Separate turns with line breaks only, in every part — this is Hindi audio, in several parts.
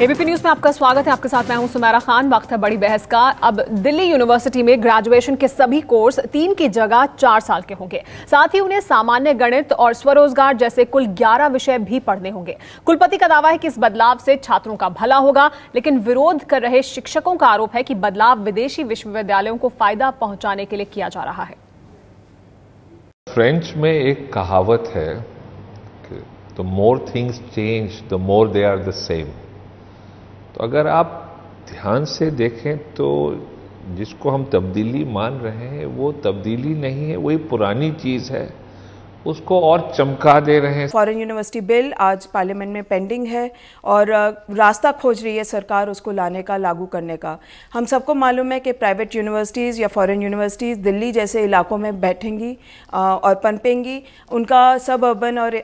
एबीपी न्यूज में आपका स्वागत है। आपके साथ मैं हूं सुमेरा खान। वक्त है बड़ी बहस का। अब दिल्ली यूनिवर्सिटी में ग्रेजुएशन के सभी कोर्स 3 की जगह 4 साल के होंगे। साथ ही उन्हें सामान्य गणित और स्वरोजगार जैसे कुल 11 विषय भी पढ़ने होंगे। कुलपति का दावा है कि इस बदलाव से छात्रों का भला होगा, लेकिन विरोध कर रहे शिक्षकों का आरोप है कि बदलाव विदेशी विश्वविद्यालयों को फायदा पहुंचाने के लिए किया जा रहा है।
फ्रेंच में एक कहावत है कि the more things change the more they are the same. तो अगर आप ध्यान से देखें तो जिसको हम तब्दीली मान रहे हैं वो तब्दीली नहीं है, वही पुरानी चीज है, उसको और चमका दे रहे हैं।
फॉरेन यूनिवर्सिटी बिल आज पार्लियामेंट में पेंडिंग है और रास्ता खोज रही है सरकार उसको लाने का, लागू करने का। हम सबको मालूम है कि प्राइवेट यूनिवर्सिटीज़ या फॉरेन यूनिवर्सिटीज़ दिल्ली जैसे इलाकों में बैठेंगी और पनपेंगी। उनका सब अर्बन और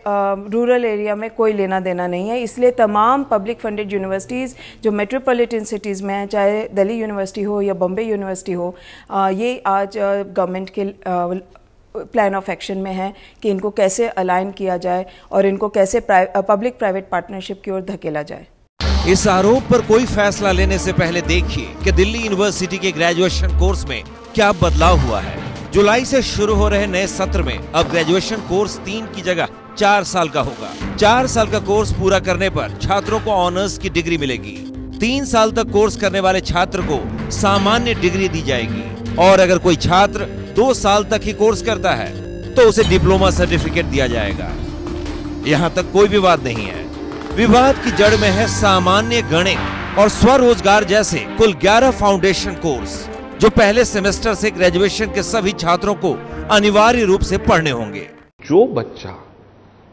रूरल एरिया में कोई लेना देना नहीं है। इसलिए तमाम पब्लिक फंडेड यूनिवर्सिटीज़ जो मेट्रोपॉलिटन सिटीज़ में हैं, चाहे दिल्ली यूनिवर्सिटी हो या बॉम्बे यूनिवर्सिटी हो, ये आज गवर्नमेंट के प्लान ऑफ एक्शन में है कि इनको कैसे अलाइन किया जाए और इनको कैसे पब्लिक प्राइवेट पार्टनरशिप की ओर धकेला जाए।
इस आरोप पर कोई फैसला लेने से पहले देखिए कि दिल्ली यूनिवर्सिटी के ग्रेजुएशन कोर्स में क्या बदलाव हुआ है। जुलाई से शुरू हो रहे नए सत्र में अब ग्रेजुएशन कोर्स 3 की जगह 4 साल का होगा। 4 साल का कोर्स पूरा करने पर छात्रों को ऑनर्स की डिग्री मिलेगी। 3 साल तक कोर्स करने वाले छात्र को सामान्य डिग्री दी जाएगी और अगर कोई छात्र 2 साल तक ही कोर्स करता है तो उसे डिप्लोमा सर्टिफिकेट दिया जाएगा। यहाँ तक कोई विवाद नहीं है। विवाद की जड़ में है सामान्य गणित और स्वरोजगार जैसे कुल 11 फाउंडेशन कोर्स जो पहले सेमेस्टर से ग्रेजुएशन के सभी छात्रों को अनिवार्य रूप से पढ़ने होंगे।
जो बच्चा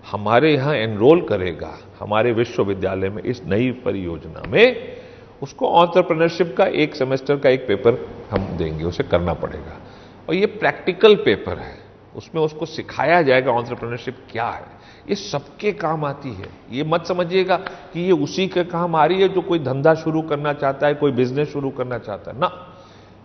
हमारे यहाँ एनरोल करेगा हमारे विश्वविद्यालय में इस नई परियोजना में, उसको एंटरप्रेन्योरशिप का 1 सेमेस्टर का एक पेपर हम देंगे, उसे करना पड़ेगा और ये प्रैक्टिकल पेपर है। उसमें उसको सिखाया जाएगा एंटरप्रेन्योरशिप क्या है। ये सबके काम आती है। ये मत समझिएगा कि ये उसी के काम आ रही है जो कोई धंधा शुरू करना चाहता है, कोई बिजनेस शुरू करना चाहता है ना।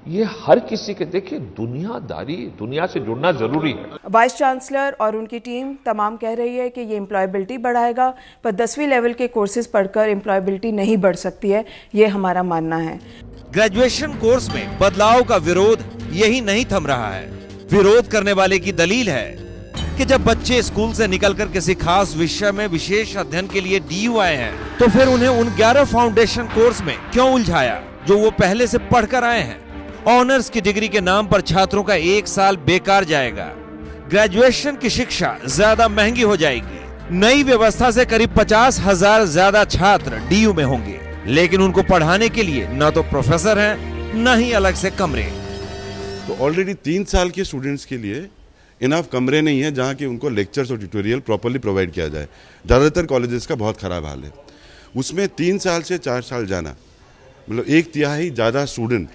ये हर किसी के, देखिए दुनियादारी, दुनिया से जुड़ना जरूरी है।
वाइस चांसलर और उनकी टीम तमाम कह रही है कि ये एम्प्लॉयबिलिटी बढ़ाएगा, पर 10वीं लेवल के कोर्सेज पढ़कर एम्प्लॉयबिलिटी नहीं बढ़ सकती है, ये हमारा मानना है।
ग्रेजुएशन कोर्स में बदलाव का विरोध यही नहीं थम रहा है। विरोध करने वाले की दलील है कि जब बच्चे स्कूल से निकलकर किसी खास विषय में विशेष अध्ययन के लिए डीयू आए हैं तो फिर उन्हें उन 11 फाउंडेशन कोर्स में क्यों उलझाया जो वो पहले से पढ़कर आए हैं। ऑनर्स की डिग्री के नाम पर छात्रों का 1 साल बेकार जाएगा। ग्रेजुएशन की शिक्षा ज्यादा महंगी हो जाएगी। नई व्यवस्था से करीब 50,000 ज्यादा छात्र डीयू में होंगे, लेकिन उनको पढ़ाने के लिए न तो प्रोफेसर हैं न ही अलग से कमरे।
तो ऑलरेडी 3 साल के स्टूडेंट्स के लिए इनफ कमरे नहीं है जहाँ की उनको लेक्चर्स और ट्यूटोरियल प्रॉपर्ली प्रोवाइड किया जाए। ज़्यादातर कॉलेजेस का बहुत ख़राब हाल है। उसमें 3 साल से 4 साल जाना, मतलब 1/3 ज़्यादा स्टूडेंट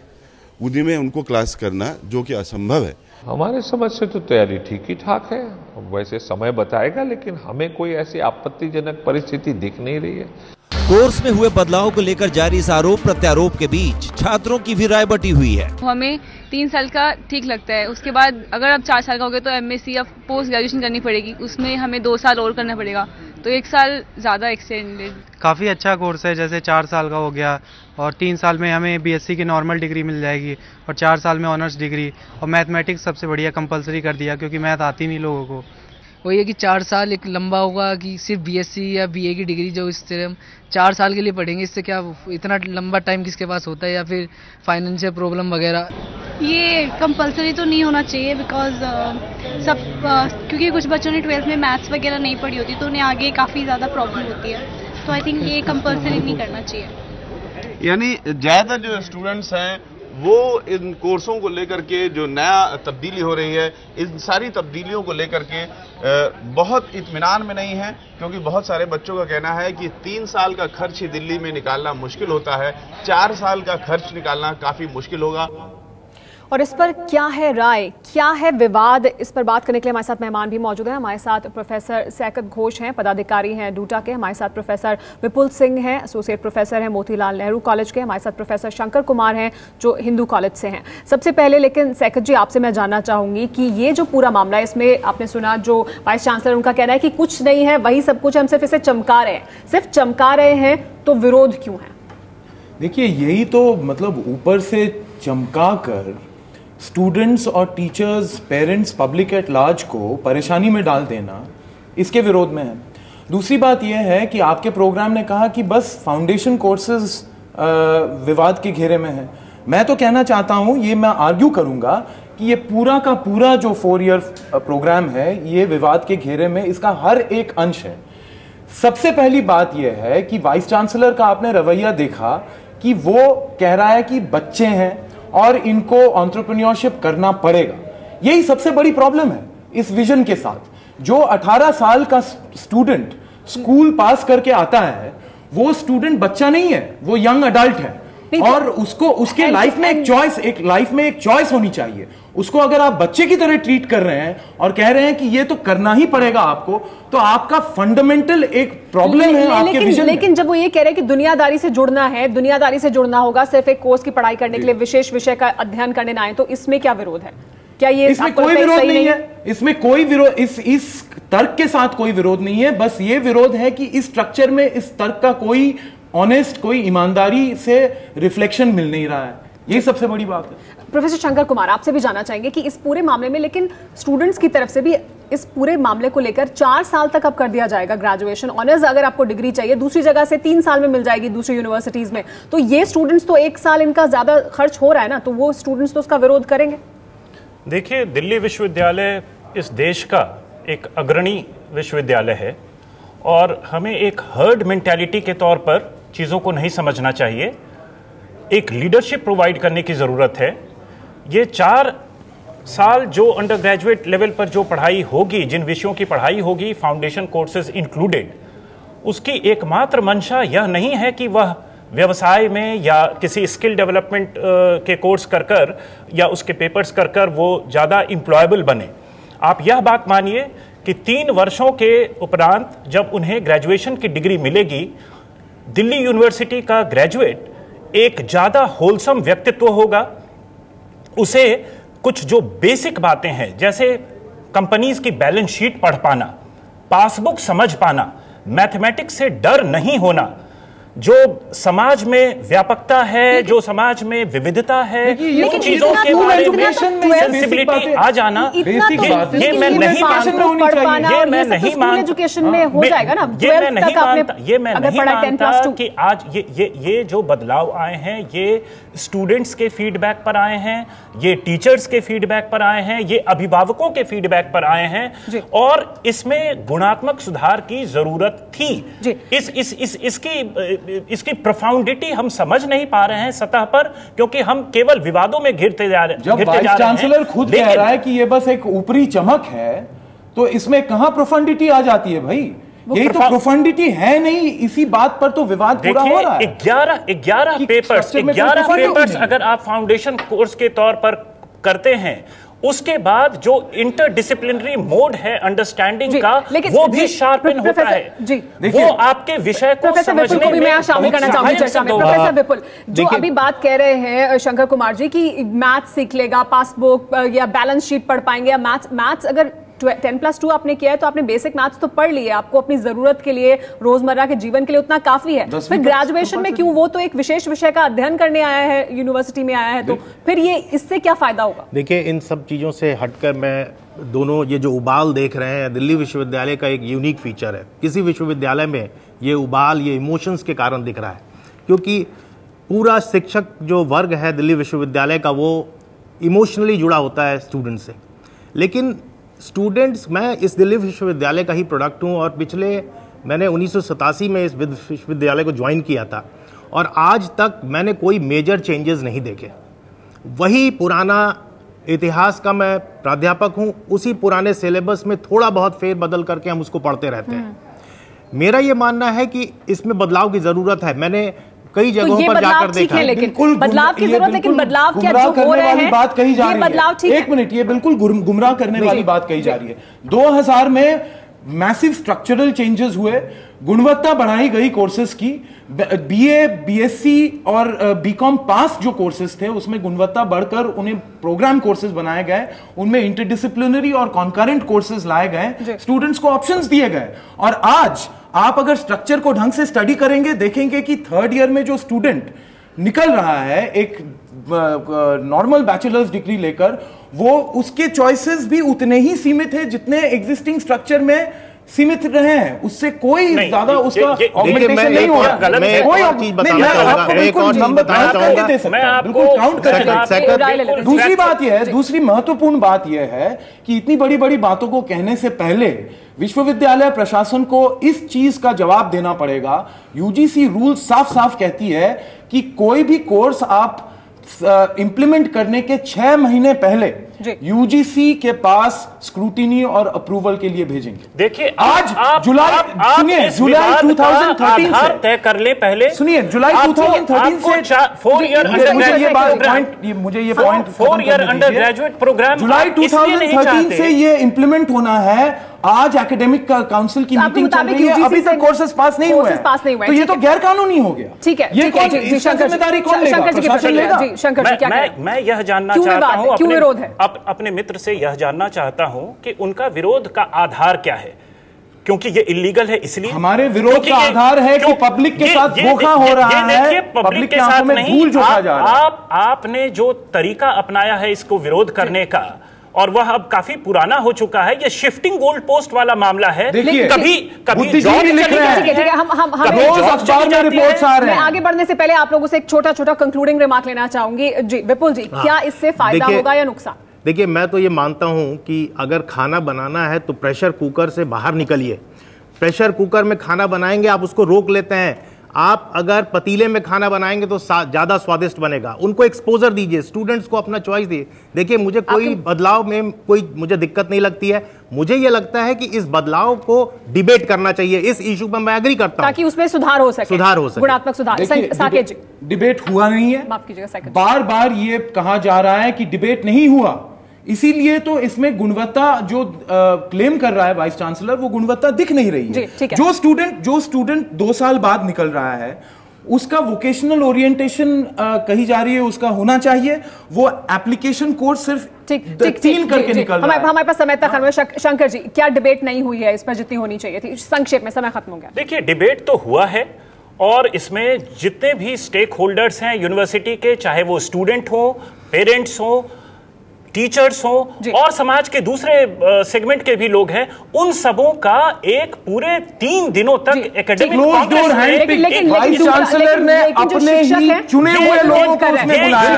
उन्हीं में उनको क्लास करना, जो कि असंभव है।
हमारे समझ से तो तैयारी ठीक ही ठाक है, वैसे समय बताएगा, लेकिन हमें कोई ऐसी आपत्तिजनक परिस्थिति दिख नहीं रही है।
कोर्स में हुए बदलाव को लेकर जारी इस आरोप प्रत्यारोप के बीच छात्रों की भी राय बटी हुई है।
हमें 3 साल का ठीक लगता है। उसके बाद अगर अब 4 साल का हो गया तो एमएससी या पोस्ट ग्रेजुएशन करनी पड़ेगी, उसमें हमें 2 साल और करना पड़ेगा, तो 1 साल ज्यादा एक्सटेंडेड।
काफ़ी अच्छा कोर्स है, जैसे 4 साल का हो गया और 3 साल में हमें बीएससी की नॉर्मल डिग्री मिल जाएगी और 4 साल में ऑनर्स डिग्री। और मैथमेटिक्स सबसे बढ़िया कंपलसरी कर दिया, क्योंकि मैथ आती नहीं लोगों को।
वही है कि 4 साल एक लंबा होगा कि सिर्फ बीएससी या बीए की डिग्री जो इस तरह हम 4 साल के लिए पढ़ेंगे, इससे क्या इतना लंबा टाइम किसके पास होता है, या फिर फाइनेंशियल प्रॉब्लम वगैरह।
ये कंपलसरी तो नहीं होना चाहिए, बिकॉज क्योंकि कुछ बच्चों ने 12th में मैथ्स वगैरह नहीं पढ़ी होती तो उन्हें आगे काफ़ी ज़्यादा प्रॉब्लम होती है। तो आई थिंक ये कंपलसरी नहीं करना चाहिए।
यानी ज़्यादातर जो स्टूडेंट्स हैं वो इन कोर्सों को लेकर के जो नया तब्दीली हो रही है, इन सारी तब्दीलियों को लेकर के बहुत इत्मीनान में नहीं है, क्योंकि बहुत सारे बच्चों का कहना है कि 3 साल का खर्च ही दिल्ली में निकालना मुश्किल होता है, 4 साल का खर्च निकालना काफ़ी मुश्किल होगा।
और इस पर क्या है राय, क्या है विवाद, इस पर बात करने के लिए हमारे साथ मेहमान भी मौजूद हैं। हमारे साथ प्रोफेसर सैकत घोष हैं, पदाधिकारी हैं डूटा के। हमारे साथ प्रोफेसर विपुल सिंह हैं, एसोसिएट प्रोफेसर हैं मोतीलाल नेहरू कॉलेज के। हमारे साथ प्रोफेसर शंकर कुमार हैं जो हिंदू कॉलेज से हैं। सबसे पहले लेकिन सैकत जी, आपसे मैं जानना चाहूंगी कि ये जो पूरा मामला है, इसमें आपने सुना जो वाइस चांसलर, उनका कहना है कि कुछ नहीं है, वही सब कुछ, हम सिर्फ इसे चमका रहे हैं। सिर्फ चमका रहे हैं तो विरोध क्यों है?
देखिए यही तो मतलब ऊपर से चमका कर स्टूडेंट्स और teachers, parents, public at large को परेशानी में डाल देना, इसके विरोध में है। दूसरी बात यह है कि आपके प्रोग्राम ने कहा कि बस फाउंडेशन कोर्सेज विवाद के घेरे में है। मैं तो कहना चाहता हूं, ये मैं आर्ग्यू करूंगा कि ये पूरा का पूरा जो 4 ईयर प्रोग्राम है ये विवाद के घेरे में, इसका हर एक अंश है। सबसे पहली बात यह है कि वाइस चांसलर का आपने रवैया देखा कि वो कह रहा है कि बच्चे हैं और इनको एंटरप्रेन्योरशिप करना पड़ेगा। यही सबसे बड़ी प्रॉब्लम है इस विजन के साथ। जो 18 साल का स्टूडेंट स्कूल पास करके आता है वो स्टूडेंट बच्चा नहीं है, वो यंग अडल्ट है और उसको उसके लाइफ में एक चॉइस होनी चाहिए। उसको अगर आप बच्चे की तरह ट्रीट कर रहे हैं और कह रहे हैं कि ये तो करना ही पड़ेगा आपको, तो आपका फंडामेंटल एक प्रॉब्लम है आपके विजन में।
लेकिन जब वो ये कह रहे हैं कि दुनियादारी से जुड़ना है, दुनियादारी से जुड़ना होगा, सिर्फ एक कोर्स की पढ़ाई करने के लिए विशेष विषय का अध्ययन करने ना आए, तो इसमें क्या विरोध है? क्या ये
इसमें कोई विरोध नहीं है? इसमें कोई विरोध, इस तर्क के साथ कोई विरोध नहीं है। बस ये विरोध है कि इस स्ट्रक्चर में इस तर्क का कोई ऑनेस्ट, कोई ईमानदारी से रिफ्लेक्शन मिल नहीं रहा है। यही सबसे बड़ी बात है।
प्रोफेसर शंकर कुमार, आपसे भी जानना चाहेंगे कि इस पूरे मामले में, लेकिन स्टूडेंट्स की तरफ से भी इस पूरे मामले को लेकर 4 साल तक अब कर दिया जाएगा ग्रेजुएशन। ऑनर्स अगर आपको डिग्री चाहिए दूसरी जगह से 3 साल में मिल जाएगी दूसरी यूनिवर्सिटीज में, तो ये स्टूडेंट्स तो 1 साल इनका ज्यादा खर्च हो रहा है ना, तो वो स्टूडेंट्स तो उसका विरोध करेंगे।
देखिए, दिल्ली विश्वविद्यालय इस देश का एक अग्रणी विश्वविद्यालय है और हमें एक हर्ड मेंटालिटी के तौर पर चीज़ों को नहीं समझना चाहिए। एक लीडरशिप प्रोवाइड करने की ज़रूरत है। ये 4 साल जो अंडर ग्रेजुएट लेवल पर जो पढ़ाई होगी, जिन विषयों की पढ़ाई होगी, फाउंडेशन कोर्सेज इंक्लूडेड, उसकी एकमात्र मंशा यह नहीं है कि वह व्यवसाय में या किसी स्किल डेवलपमेंट के कोर्स कर या उसके पेपर्स कर वो ज़्यादा एम्प्लॉयबल बने। आप यह बात मानिए कि 3 वर्षों के उपरांत जब उन्हें ग्रेजुएशन की डिग्री मिलेगी, दिल्ली यूनिवर्सिटी का ग्रेजुएट एक ज़्यादा होलसम व्यक्तित्व होगा। उसे कुछ जो बेसिक बातें हैं, जैसे कंपनीज की बैलेंस शीट पढ़ पाना, पासबुक समझ पाना, मैथमेटिक्स से डर नहीं होना, जो समाज में व्यापकता है, जो समाज में विविधता है, उन चीजों के बारे में सेंसिबिलिटी आ जाना, ये मैं नहीं मानता कि आज ये जो बदलाव आए हैं ये स्टूडेंट्स के फीडबैक पर आए हैं, ये टीचर्स के फीडबैक पर आए हैं, ये अभिभावकों के फीडबैक पर आए हैं और इसमें गुणात्मक सुधार की जरूरत थी। इसकी प्रोफाउंडिटी हम समझ नहीं पा रहे हैं सतह पर, क्योंकि हम केवल विवादों में घिरते जा रहे हैं।
जब वाइस चांसलर खुद कह रहा है कि ये बस एक ऊपरी चमक है, तो इसमें कहां प्रोफाउंडिटी आ जाती है भाई? यही तो प्रोफाउंडिटी है नहीं, इसी बात पर तो विवाद पूरा हो रहा है।
11 पेपर्स अगर आप फाउंडेशन कोर्स के तौर पर करते हैं, उसके बाद जो इंटरडिसिप्लिनरी मोड है अंडरस्टैंडिंग का, वो भी शार्पन होता है।
जी,
वो आपके विषय को समझने में
मैं शामिल करना चाहूंगी चर्चा में। प्रोफेसर विपुल, जो अभी बात कह रहे हैं शंकर कुमार जी की मैथ्स सीख लेगा, पासबुक या बैलेंस शीट पढ़ पाएंगे, या मैथ्स अगर 10+2 आपने किया है तो आपने बेसिक मैथ्स तो पढ़ लिए, आपको अपनी जरूरत के लिए, रोजमर्रा के जीवन के लिए उतना काफी है। फिर ग्रेजुएशन में क्यों? वो तो एक विशेष विषय का अध्ययन करने आया है, यूनिवर्सिटी में आया है, तो फिर ये इससे क्या फायदा होगा?
देखिए, इन सब चीजों से हटकर मैं दोनों ये जो उबाल देख रहे हैं, दिल्ली विश्वविद्यालय का एक यूनिक फीचर है। किसी विश्वविद्यालय में ये उबाल, ये इमोशंस के कारण दिख रहा है, क्योंकि पूरा शिक्षक जो वर्ग है दिल्ली विश्वविद्यालय का, वो इमोशनली जुड़ा होता है स्टूडेंट से। लेकिन स्टूडेंट्स, मैं इस दिल्ली विश्वविद्यालय का ही प्रोडक्ट हूँ और मैंने 1987 में इस विश्वविद्यालय को ज्वाइन किया था और आज तक मैंने कोई मेजर चेंजेस नहीं देखे। वही पुराना इतिहास का मैं प्राध्यापक हूँ, उसी पुराने सिलेबस में थोड़ा बहुत फेर बदल करके हम उसको पढ़ते रहते हैं। मेरा ये मानना है कि इसमें बदलाव की ज़रूरत है। मैंने कई जगहों पर जाकर देखा,
लेकिन बदलाव की जरूरत, लेकिन बदलाव क्या जो हो रहे हैं,
बात कही जा रही है। एक मिनट, ये बिल्कुल गुमराह करने वाली बात कही जा रही है। 2000 में मैसिव स्ट्रक्चरल चेंजेस हुए, गुणवत्ता बढ़ाई गई कोर्सेज की। बीए, बीएससी और बीकॉम पास जो कोर्सेज थे उसमें गुणवत्ता बढ़कर उन्हें प्रोग्राम कोर्सेज बनाए गए, उनमें इंटरडिसिप्लिनरी और कॉन्करेंट कोर्सेज लाए गए, स्टूडेंट्स को ऑप्शंस दिए गए। और आज आप अगर स्ट्रक्चर को ढंग से स्टडी करेंगे, देखेंगे कि 3rd ईयर में जो स्टूडेंट निकल रहा है एक नॉर्मल बैचलर्स डिग्री लेकर, वो उसके चॉइसेस भी उतने ही सीमित है जितने एग्जिस्टिंग स्ट्रक्चर में सीमित रहे हैं, उससे कोई ज्यादा उसका ऑगमेंटेशन नहीं हो रहा। दूसरी बात यह है, दूसरी महत्वपूर्ण बात यह है कि इतनी बड़ी बड़ी बातों को कहने से पहले विश्वविद्यालय प्रशासन को इस चीज का जवाब देना पड़ेगा। यूजीसी रूल साफ साफ कहती है कि कोई भी कोर्स आप इंप्लीमेंट करने के 6 महीने पहले यूजीसी के पास स्क्रूटिनी और अप्रूवल के लिए भेजेंगे।
देखिए
आज जुलाई 2013 से
तय कर ले पहले,
सुनिए जुलाई 2013 से
4 ईयर
मुझे ये point
4 year under graduate program
जुलाई 2013 से ये इंप्लीमेंट होना है। आज एकेडमिक काउंसिल की मीटिंग चल रही है, अभी तक कोर्सेज पास नहीं हुए हैं, तो ये तो गैर कानूनी हो गया।
ठीक है,
ये जिम्मेदारी कौन लेगा? प्रशासन लेगा।
मैं यह जानना चाहता हूं, अपने मित्र से यह जानना चाहता हूं कि उनका विरोध का आधार क्या है, क्योंकि ये इलीगल है इसलिए।
हमारे विरोध का आधार है कि पब्लिक के साथ धोखा हो रहा है,
पब्लिक के साथ नहीं, आपने जो तरीका अपनाया है इसको विरोध करने का, और वह अब काफी पुराना हो चुका है, ये शिफ्टिंग गोल्ड पोस्ट वाला मामला है। कभी
जॉब लिख रहे हैं, मैं आगे बढ़ने से पहले आप लोगों से एक छोटा छोटा कंक्लूडिंग रिमार्क लेना चाहूंगी। जी विपुल जी, क्या इससे फायदा होगा या नुकसान?
देखिए, मैं तो ये मानता हूं कि अगर खाना बनाना है तो प्रेशर कुकर से बाहर निकलिए। प्रेशर कुकर में खाना बनाएंगे, आप उसको रोक लेते हैं। आप अगर पतीले में खाना बनाएंगे तो ज्यादा स्वादिष्ट बनेगा। उनको एक्सपोजर दीजिए, स्टूडेंट्स को अपना चॉइस दिए। देखिए, मुझे कोई बदलाव में कोई मुझे दिक्कत नहीं लगती है। मुझे ये लगता है कि इस बदलाव को डिबेट करना चाहिए। इस इशू पर मैं एग्री करता हूं,
ताकि उसमें सुधार हो सके, गुणात्मक सुधार। साकेत जी,
डिबेट हुआ नहीं है,
माफ कीजिएगा,
बार बार ये कहा जा रहा है कि डिबेट नहीं हुआ, इसीलिए तो इसमें गुणवत्ता जो क्लेम कर रहा है वाइस चांसलर, वो गुणवत्ता दिख नहीं रही है। जो स्टूडेंट 2 साल बाद निकल रहा है, उसका वोकेशनल ओरिएंटेशन कही जा रही है उसका होना चाहिए। वो एप्लीकेशन कोर्स सिर्फ 3 करके निकल रहा है।
हमारे पास समय तक। शंकर जी, क्या डिबेट नहीं हुई है इस पर जितनी होनी चाहिए थी? संक्षेप में, समय खत्म हो गया।
देखिए, डिबेट तो हुआ है, और इसमें जितने भी स्टेक होल्डर्स हैं यूनिवर्सिटी के, चाहे वो स्टूडेंट हो, पेरेंट्स हो, टीचर्स हो, और समाज के दूसरे सेगमेंट के भी लोग हैं, उन सबों का एक पूरे 3 दिनों तक एकेडमिक
वाइस चांसलर ने अपने ही चुने हुए लोगों को उसमें बुलाया है।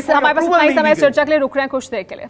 हमारे पास इतना ही समय चर्चा के लिए रुक रहे हैं कुछ देर के लिए।